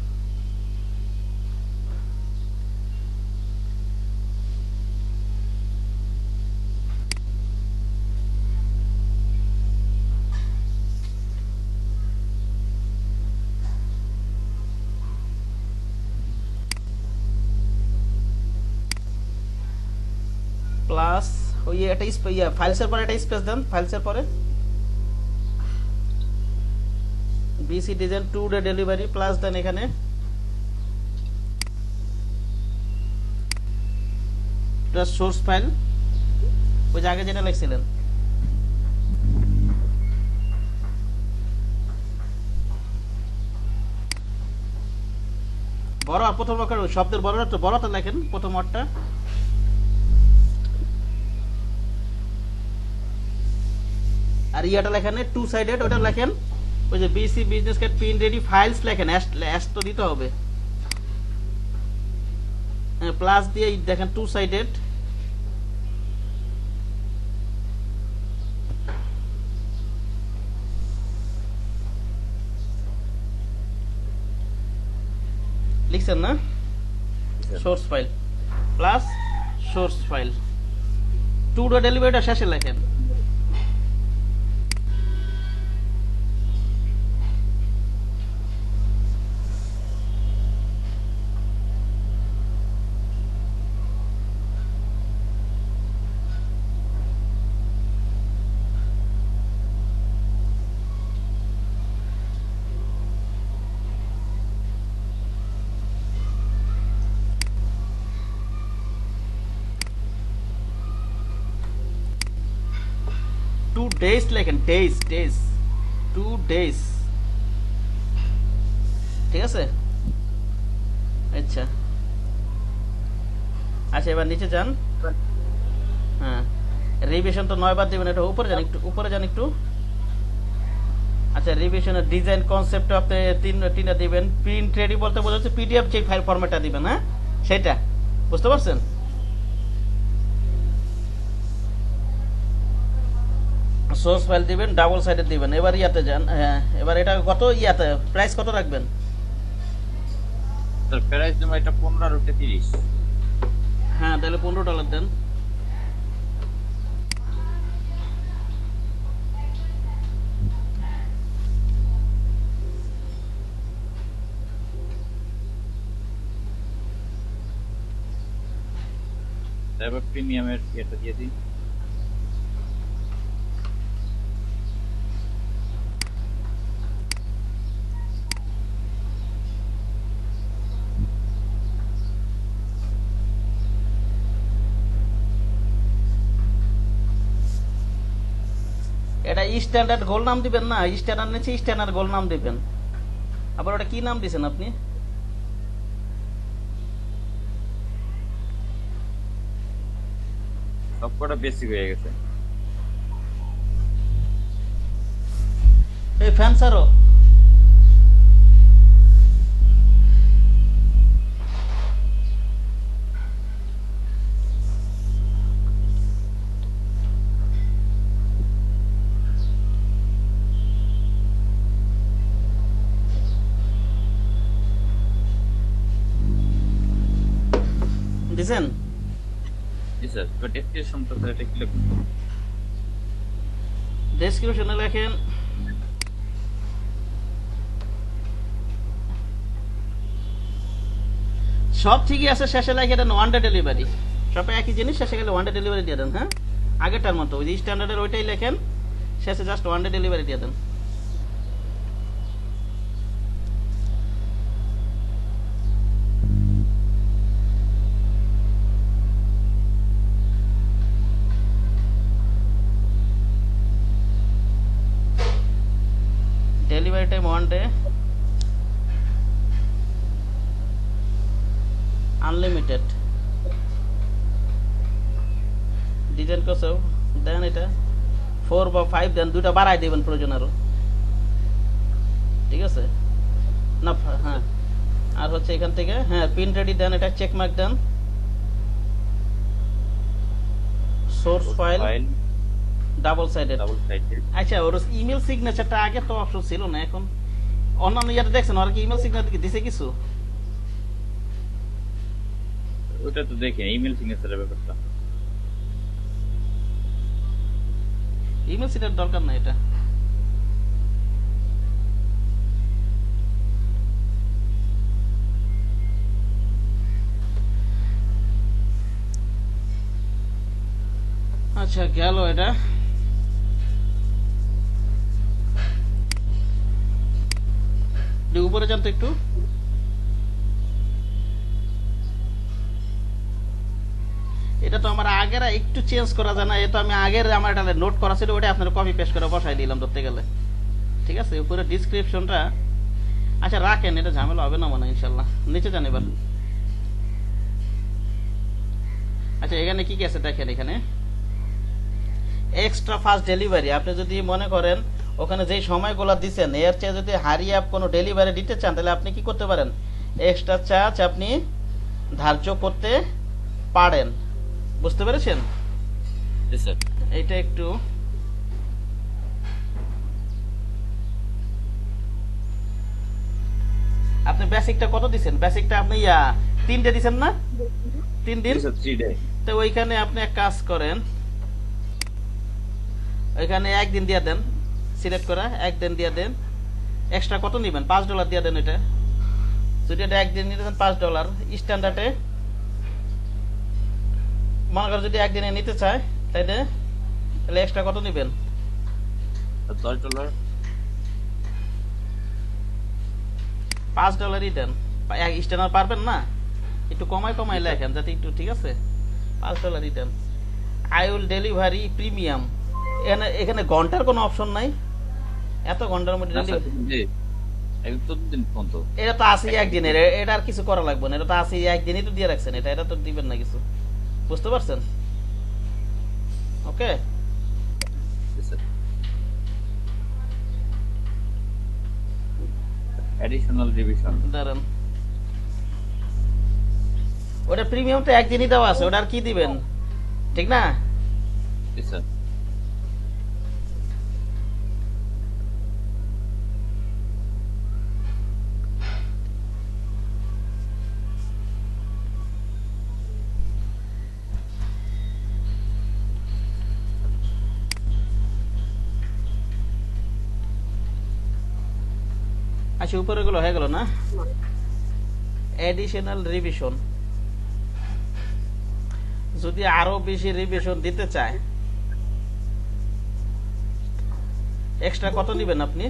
প্লাস ওই একটা ফাইলসের পরে একটা স্পেস দেন, ফাইলসের পরে BC design 2 day delivery plus দেন এখানে প্লাস সোর্স ফাইল, ওই যে আগে যেটা লিখছিলেন। বড় প্রথম অক্ষর শব্দের বড়টা লেখেন, প্রথম ওয়ার্ডটা। আর ইয়াটা লেখেন 2 সাইডেড, ওটা লেখেন ওই যে BC business card print ready files লেখেন, এস তো দিতে হবে, প্লাস দিয়ে দেখেন 2 সাইডেড। লিখছেন না? Source file plus source file 2 day ডেলিভারিটা শেষে লেখেন। ডেজ লেখেন, ডেজ 2 ডেজ, ঠিক আছে। আচ্ছা আচ্ছা এবার নিচে যান, হ্যাঁ রিভিশন তো 9 বার দিবেন, এটা উপরে যান একটু, উপরে যান একটু। আচ্ছা রিভিশনের ডিজাইন কনসেপ্ট আপনি 3টা দিবেন, প্রিন্ট রেডি বলতে বোঝাচ্ছে পিডিএফ যে ফাইল ফরম্যাটটা দিবেন, হ্যাঁ সেটা বুঝতে পারছেন। সোর্স ফাইল দিবেন, ডাবল সাইডেড দিবেন। এবার ইয়াতে যান, হ্যাঁ এবার এটা কত ইয়াতে প্রাইস কত রাখবেন? স্যার প্রাইস দেবো এটা 15 রুটে 30। হ্যাঁ তাহলে $15 দেন। তারপর প্রিমিয়ামের এটা দিয়ে দিই। এটা স্ট্যান্ডার্ড গোল নাম দিবেন না, স্ট্যান্ডার্ড নিচে স্ট্যান্ডার্ড গোল নাম দিবেন। আবার ওটা কি নাম দিছেন আপনি? সবকটা বেসিক হয়ে গেছে। এই ফ্যান্সারও দিছেন? জি স্যার, তো ডেসক্রিপশনটা স্যার এটা কি লিখব? ডেসক্রিপশনে লেখেন সব ঠিকই আছে, শেষে লেখে দেন ওয়ান ডে ডেলিভারি। সব একই জিনিস, শেষে গেলে ওয়ান ডে ডেলিভারি দিয়ে দেন। হ্যাঁ আগেরটার মতো ওই স্ট্যান্ডার্ডের ওইটাই লেখেন, শেষে জাস্ট ওয়ান ডে ডেলিভারি দিয়ে দেন। Delivery time one day, unlimited. Design করছে দেন এটা 4 বা 5 দেন, দুইটা বাড়াই দেবেন প্রয়োজন আরো, ঠিক আছে না? হ্যাঁ আর হচ্ছে এখান থেকে হ্যাঁ পিন রেডি দেন, এটা চেক মার্ক দেন। Source file double sided. আচ্ছা ওর ইমেল সিগনেচারটা আগে তো অপশন ছিল না, এখন অন্যান্য ইয়াতে দেখছেন ওরা কি ইমেল সিগনেচার দিছে কিছু? ওটা তো দেখে ইমেল সিগনেচারের ব্যাপারটা। ইমেল সিগনেচার দরকার নাই এটা। আচ্ছা গেল এটা। উপরে যান তো একটু। এটা তো আমার আগের একটু চেঞ্জ করা যায় না? এটা আমি আগের আমার এটা নোট করা ছিল, ওটা আপনার কপি পেস্ট করে বসাই দিলাম ধরতে গেলে, ঠিক আছে? উপরে ডিসক্রিপশনটা আচ্ছা রাখেন, এটা ঝামেলা হবে না মনে হয় ইনশাল্লাহ। নিচে যান এবার। আচ্ছা এখানে কি কি আছে দেখেন, এখানে এক্সট্রা ফাস্ট ডেলিভারি। আপনি যদি মনে করেন ওখানে যেই সময়গুলো দিচ্ছেন এর চেয়ে যদি হারিয়ে কোনো ডেলিভারি দিতে চান, তাহলে আপনি কি করতে পারেন, এক্সট্রা চার্জ আপনি ধার্য করতে পারেন। বুঝতে পেরেছেন? জি স্যার। এইটা একটু আপনি বেসিকটা কত দিচ্ছেন? বেসিকটা আপনি 3 ডে দিচ্ছেন না? 3 দিন। 3 ডে। তো ওইখানে আপনি এক কাজ করেন, ওইখানে একদিন দিয়ে দেন, সিলেক্ট করা একদিন দিয়ে দেন। এক্সট্রা কত নেবেন? $5 দিয়ে দেন। এটা যদি এটা একদিন নিতে দেন $5 স্ট্যান্ডার্ডে। মনে করেন যদি একদিনে নিতে চায় তাইলে এক্সট্রা কত নেবেন? $10। $5 দেন। স্ট্যান্ডার্ড পারবেন না, একটু কমাই কমাই লেখেন যাতে একটু, ঠিক আছে? $5 দেন। I will delivery premium. এখানে ঘন্টার কোনো অপশন নাই, এত ঘন্টার মধ্যে এটা তো আছে একদিনের, এটা আর কিছু করা লাগবে না, এটা তো আছে একদিনই তো দিয়ে রাখছেন, এটা তো দিবেন না কিছু। বুঝতে পারছেন? ওকে অ্যাডিশনাল রিভিশন দাঁড়ান, ওটা প্রিমিয়াম তো একদিনই দেওয়া আছে, ওটা আর কি দিবেন, ঠিক না? জি স্যার। আচ্ছা উপরে গুলো হয়ে গেল না? এডিশনাল রিভিশন, যদি আরো বেশি রিভিশন দিতে চায় এক্সট্রা কত নেবেন আপনি?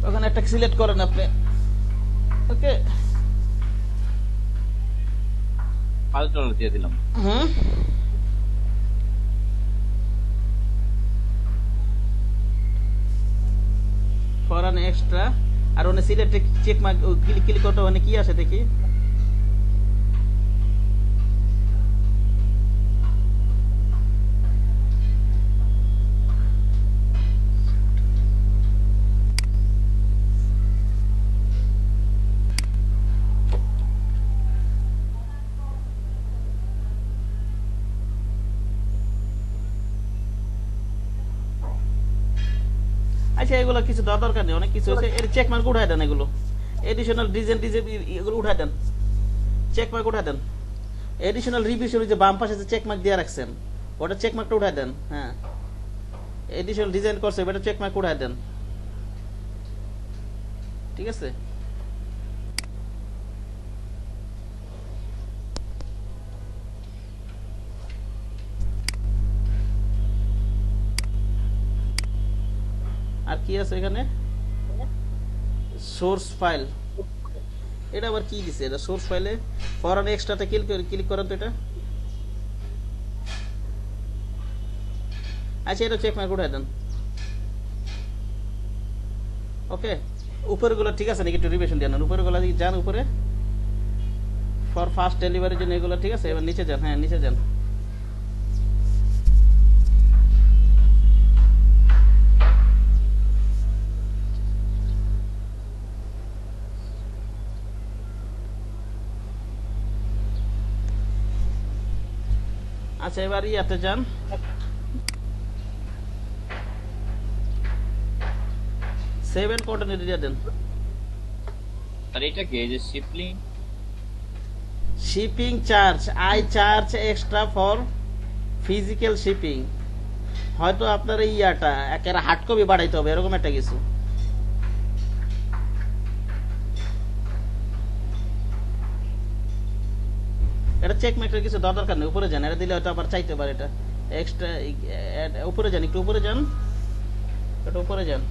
ওখানে একটা সিলেক্ট করেন আপনি, ওকে। $5 দিয়ে দিলাম। হুম, ফর অ্যান এক্সট্রা, আর ওখানে সিলেক্ট চেক মার্ক ক্লিক করতে ওখানে কি আসে দেখি? আচ্ছা এগুলো কিছু দেওয়ার দরকার নেই, অনেক কিছু আছে। এর চেক মার্ক উঠায় দেন, এগুলো এডিশনাল ডিজাইন এগুলো উঠায় দেন, চেক মার্ক উঠায় দেন। এডিশনাল রিভিশন যে বাম পাশে যে চেক মার্ক দিয়ে রাখছেন ওটা চেক মার্কটা উঠায় দেন। হ্যাঁ, এডিশনাল ডিজাইন করছে ওটা চেক মার্ক উঠায় দেন, ঠিক আছে। আর কি আছে এখানে? সোর্স ফাইল, এটা আবার কি দিছে? এটা সোর্স ফাইলে ফরেন এক্সট্রাতে ক্লিক করেন তো এটা। আচ্ছা এটা চেক মার্ক উঠাই দেন, ওকে। উপরের গুলো ঠিক আছে নাকি? একটু রিভিশন দিয়ে নেন, উপরের গুলো যান উপরে, ফর ফাস্ট ডেলিভারির জন্য এগুলো ঠিক আছে। এবার নিচে যান, হ্যাঁ নিচে যান। আচ্ছা এবার ইয়াতে যান, সেভ এন্ড কন্টিনিউ দিয়ে দেন। আর এটা কি? এই যে shipping charge, I charge extra for physical shipping. হয়তো আপনার এই ইয়াটা একেবারে হার্ড কপি বাড়াইতে হবে, এরকম একটা কিছু। এটা চেক মার্কের কিছু দেওয়ার দরকার নেই, উপরে যান। এটা দিলে হয়তো আবার চাইতে পারে এটা এক্সট্রা। উপরে যান, একটু উপরে যান, একটু উপরে যান।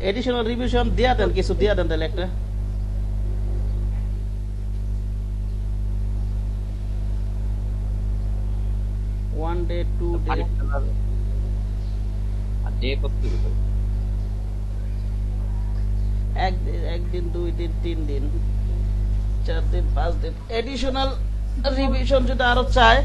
এডিশনাল রিভিশন দিয়া দেন, কিছু দিয়া দেন তাহলে একটা। One day, to day, R day কত দিতে? একদিন, 2 দিন, 3 দিন, 4 দিন, 5 দিন। এডিশনাল রিভিশন যদি আরো চায়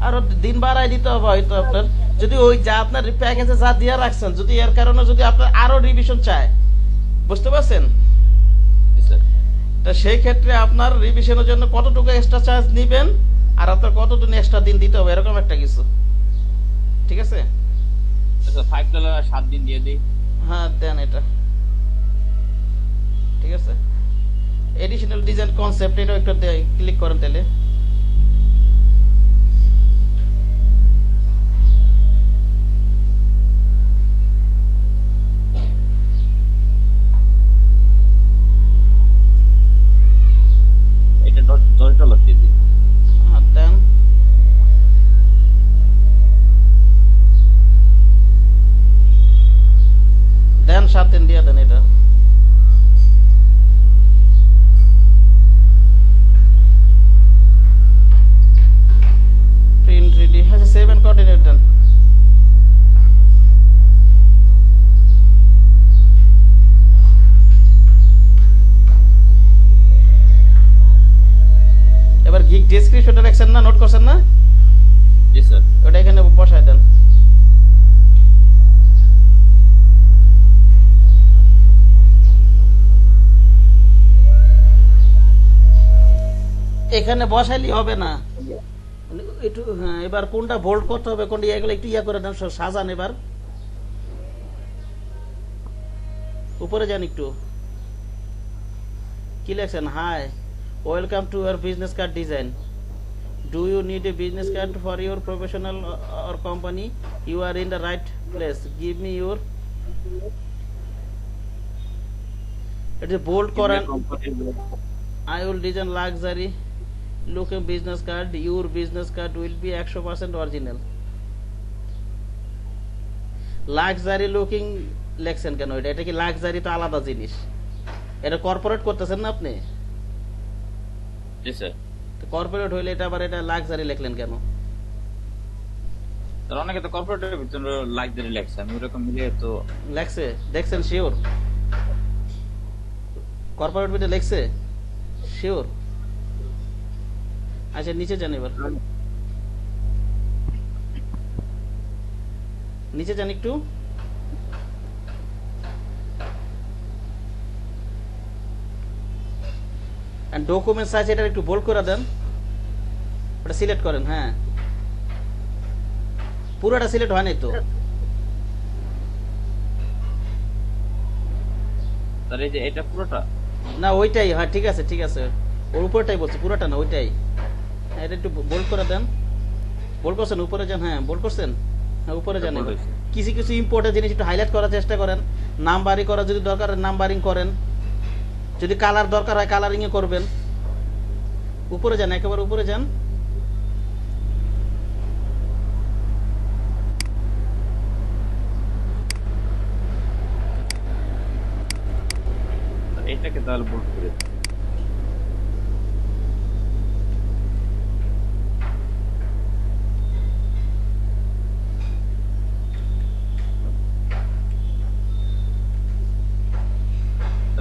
আরো দিন বাড়াই দিতে হবে হয়তো আপনার। যদি ওই যা আপনার প্যাকেজে যা দিয়ে রাখছেন, যদি এর কারণে যদি আপনার আরো রিভিশন চায়, বুঝতে পারছেন? তা সেই ক্ষেত্রে আপনার রিভিশনের জন্য কতটুকু এক্সট্রা চার্জ নেবেন আর আপনার কতদিন এক্সট্রা দিন দিতে হবে, এরকম একটা কিছু, ঠিক আছে। $5 আর 7 দিন দিয়ে দিই। হ্যাঁ দেন এটা, ঠিক আছে। এডিশনাল ডিজাইন কনসেপ্ট এটা একটু ক্লিক করেন তাহলে। এটা $10 দিয়ে দিই। হ্যাঁ দেন। দেন 7 দিন দিয়ে দেন এটা। Print ready. আচ্ছা সেভ এন্ড কন্টিনিউ দেন। এবার গিগ ডেসক্রিপশনটা রাখছেন না, নোট করছেন না? জি স্যার। ওটা এখানে বসায় দেন। এখানে বসাইলেই হবে না, একটু হ্যাঁ, এবার কোনটা বোল্ড করতে হবে কোনটা এগুলো একটু ইয়া করে দেন, সাজান। এবার উপরে যান একটু, কি লেখছেন? Hi, welcome to your business card design. Do you need a business card for your professional or company? You are in the right place, give me your. এটা বোল্ড করেন। I will design luxury looking business card. Your business card will be 100% original. Luxury looking লেখছেন কেন? এটা কি লাক্সারি? তো আলাদা জিনিস, এটা কর্পোরেট করতেছেন না আপনি? জি স্যার। কর্পোরেট হইলে এটা আবার এটা লাক্সারি লিখলেন কেন? স্যার অনেকে তো কর্পোরেটের ভিতরে লাক্সারি লেখছে, আমি ওরকম মিলিয়ে তো লেখছে, দেখছেন শিওর? কর্পোরেট ভিতরে লেখছে শিওর? আচ্ছা নিচে যান, এবার নিচে যান একটু। ডকুমেন্ট সাইজ এটা একটু বোল্ড করে দেন, ওটা সিলেক্ট করেন। হ্যাঁ, পুরোটা সিলেক্ট হয় নাই তো। স্যার এই যে এটা পুরোটা না ওইটাই, হ্যাঁ ঠিক আছে ঠিক আছে, ওর উপরটাই বলছি, পুরোটা না ওইটাই। হ্যাঁ, এটা একটু বোল্ড করে দেন। বোল্ড করছেন? উপরে যান। হ্যাঁ বোল্ড করছেন? হ্যাঁ উপরে যান। এবার কিছু কিছু ইম্পর্টেন্ট জিনিস একটু হাইলাইট করার চেষ্টা করেন। নাম্বারিং করা যদি দরকার হয় নাম্বারিং করেন, যদি কালার দরকার হয় কালারিং এ করবেন। উপরে যান, একেবারে উপরে যান। এটাকে তাহলে বোল্ড করে দিন।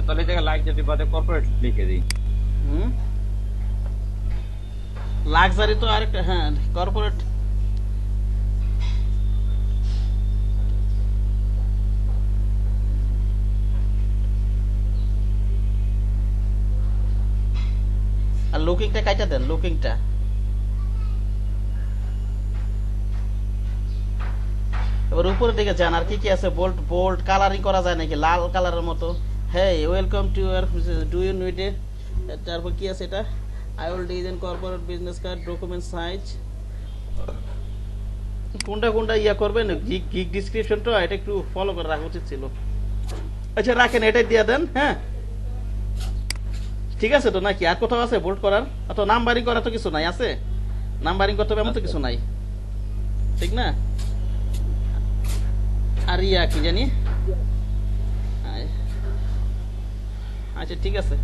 তাহলে এই জায়গায় লাক্সারি বাদে কর্পোরেট লিখে দিই। লাক্সারি তো আরেকটা, হ্যাঁ কর্পোরেট। আর লুকিংটা কাইটা দেন, লুকিংটা। এবার উপরের দিকে যান, আর কি কি আছে? বোল্ড বোল্ড কালারিং করা যায় নাকি লাল কালারের মতো? হ্যাঁ, welcome to your, do you need a, তারপর কি আছে এটা? I will design corporate business card document size. কোনটা কোনটা ইয়া করবেন, গিগ ডিসক্রিপশনটা এটা একটু ফলো করে রাখা উচিত ছিল। আচ্ছা রাখেন, এটাই দিয়ে দেন। হ্যাঁ ঠিক আছে তো, নাকি আর কোথাও আছে বোল্ড করার? অত নাম্বারিং করা তো কিছু নাই, আছে নাম্বারিং করতে হবে এমন তো কিছু নাই, ঠিক না? আর ইয়া কি জানি, আচ্ছা ঠিক আছে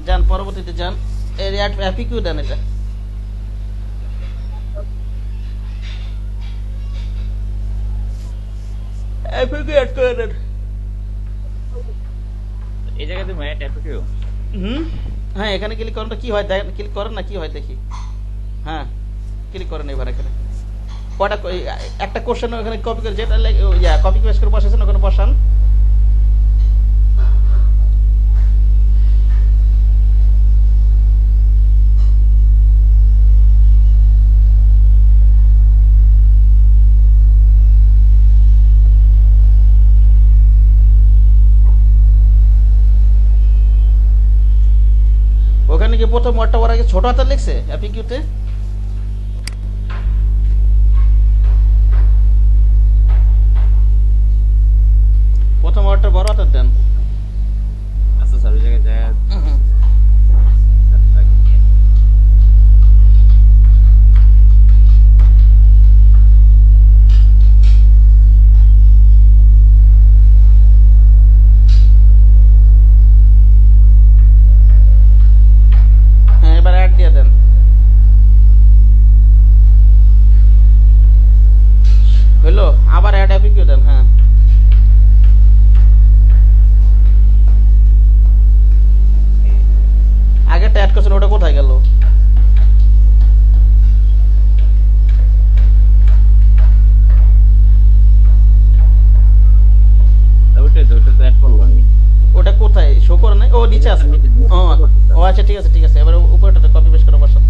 যান, পরবর্তীতে যান। এর অ্যাপিকিউ দেন, এটা অ্যাপিকিউ অ্যাড করে দেন। এই জায়গায় তুমি অ্যাড অ্যাপিকিউ। হ্যাঁ এখানে ক্লিক করেন তো কি হয় দেখেন, ক্লিক করেন না কি হয় দেখি। হ্যাঁ ক্লিক করেন। এবার এখানে কয়টা একটা কোশ্চেন ওখানে কপি করে, যেটা কপি পেস্ট করে বসাইছেন ওখানে বসান। ওখানে কি প্রথম ওয়ার্ডটা ওর আগে ছোট হাতের লিখছে অ্যাপিকিউতে? প্রথম ওয়ার্ডটা বড় হাতের দেন। আচ্ছা স্যার ওই জায়গায় যায়। হ্যাঁ এবার অ্যাড দিয়ে দেন। হইলো? আবার অ্যাড অ্যাপিকিউ দেন। হ্যাঁ আগেরটা অ্যাড করছেন, ওটা কোথায় গেল? ওইটাই তো, ওইটা তো অ্যাড করলাম আমি। ওটা কোথায় শো করে নাই? ও নিচে আছে। ও আচ্ছা ঠিক আছে ঠিক আছে, এবার উপরেটাতে কপি পেস্ট করে বসান।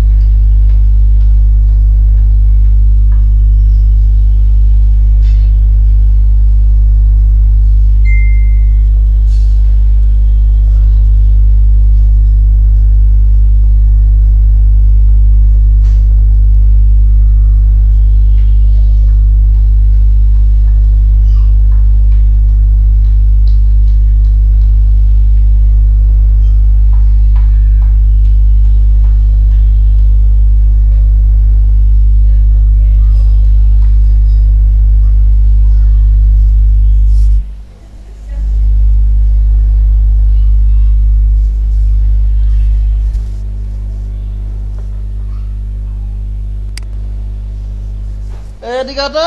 এদিকে তো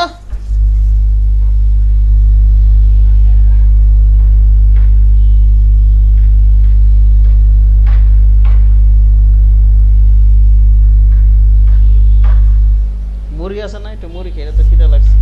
মুড়ি আছে না, একটু মুড়ি খেয়ে তো খিদে লাগছে।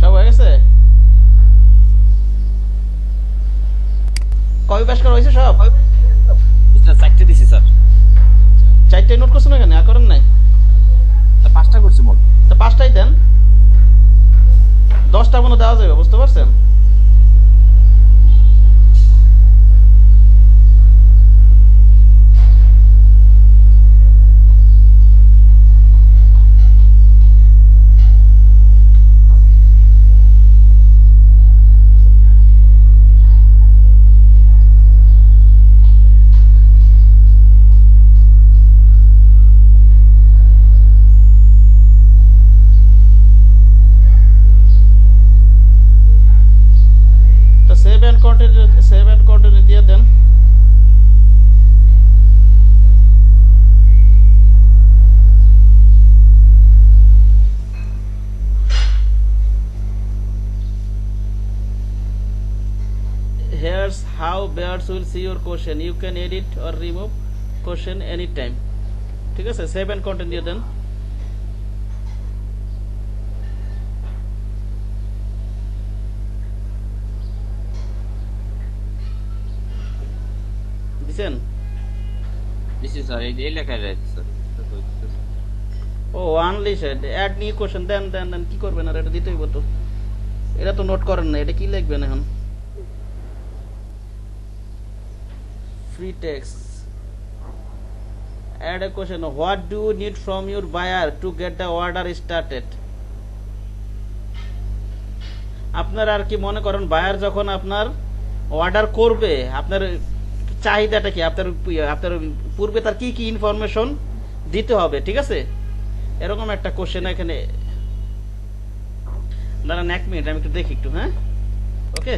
সব হয়ে গেছে? কয় পাস করা হয়েছে সব? স্যার 4টে দিছি স্যার। 4টাই নোট করছেন এখানে, আর করেন নাই? 5টা করছি মোট। তো 5টাই দেন, 10টা মনে দেওয়া যাবে, বুঝতে পারছেন? তো সেভ অ্যান্ড কন্টিনিউ দিয়ে দেন। Here's how bears will see your question. You can edit or remove question anytime. ঠিক আছে, সেভ অ্যান্ড কন্টিনিউ দিয়ে দেন। দিছেন? দিছি স্যার, এই লেখায় রয়েছে স্যার। ও আনলিস্টেড অ্যাড নিউ কোশ্চেন দেন দেন দেন। কি করবেন আর এটা দিতেই হতো, এটা তো নোট করেন না, এটা কি লিখবেন এখন? Free text add a question. What do you need from your buyer to get the order started? আপনার আর কি মনে করেন বায়ার যখন আপনার অর্ডার করবে, আপনার চাহিদাটা কি, আপনার আপনার পূর্বে তার কি কি ইনফরমেশন দিতে হবে, ঠিক আছে? এরকম একটা কোশ্চেন এখানে। দাঁড়ান 1 মিনিট, আমি একটু দেখি একটু। হ্যাঁ, ওকে।